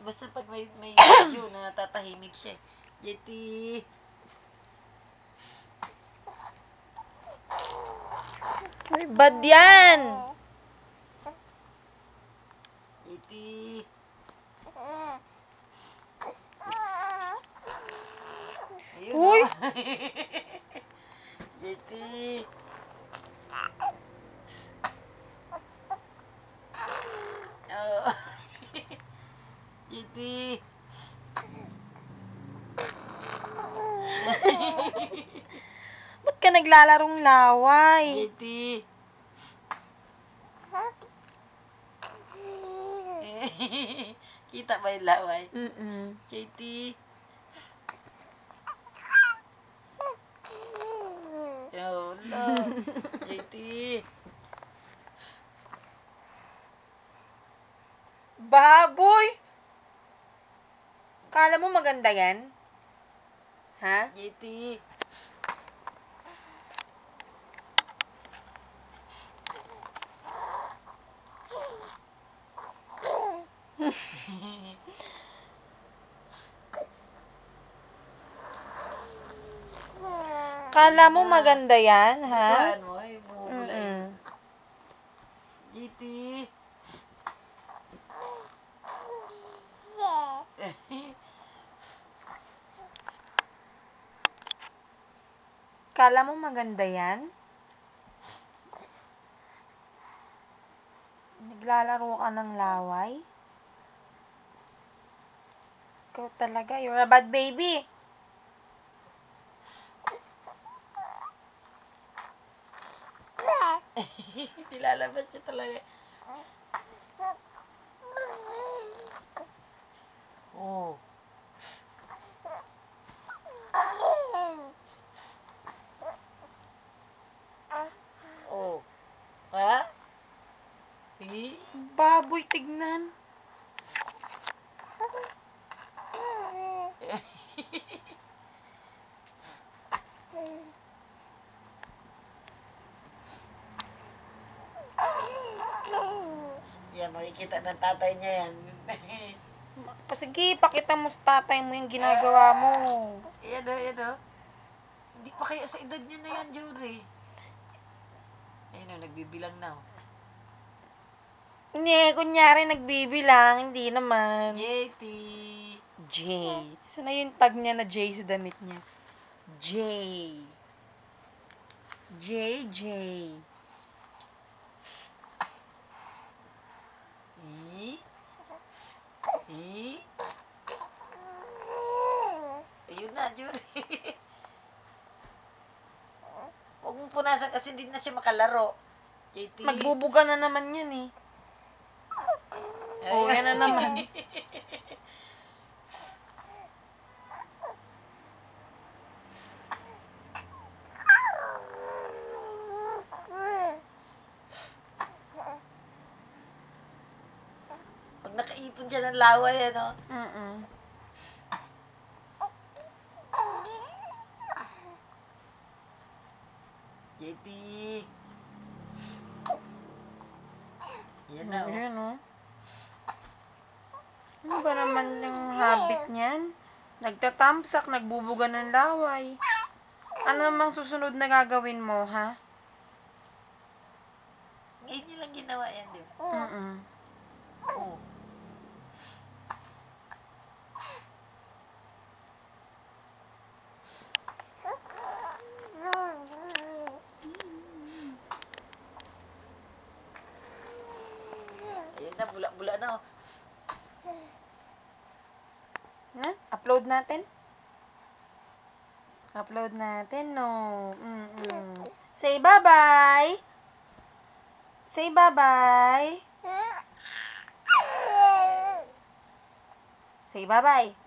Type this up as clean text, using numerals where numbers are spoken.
Basta pag may video na tatahimik siya. Jetty. Uy, bad yan! Jetty. Ayun, Uy! Jetty. Oh. Jetty. Ba't ka naglalarong laway? Jetty. Kita ba yung laway? Jetty. Oh, no. Jetty. Baboy! Kala mo maganda yan? Ha? Jetty. Kala mo maganda yan, ha? Saan mo? Ay, bumubulay. Jetty. Kala mo maganda yan? Naglalaro ka ng laway? Ikaw talaga, you're a bad baby. Nilalabas siya talaga. Oh. Oh. Ha? Baboy, tignan. Yan, makikita ng tatay niya yan. Sige, pakita mo sa tatay mo yung ginagawa mo. Yan o, yan o. Hindi pa kaya sa edad niya na yan, Jory. Ayun o, nagbibilang na o. Hindi, kunyari nagbibilang, hindi naman. Jetty. J. Saan na yung tag niya na J sa damit niya? J. J. Ayun na, Jory. Huwag mong punasan kasi hindi na siya makalaro. Jetty. Magbubuga na naman yan eh. Oh, yan na naman. Pag nakaipon siya ng laway, ano? Jetty. Yan na, oh. Yan oh. Ano ba naman yung habit niyan? Nagtatamsak, nagbubuga ng laway. Ano namang susunod na gagawin mo, ha? Ngayon niya lang ginawa yan, di ba? Oh. Ayun na, bula-bula na, oh. Upload natin? Upload natin, no. Say bye-bye. Say bye-bye. Say bye-bye.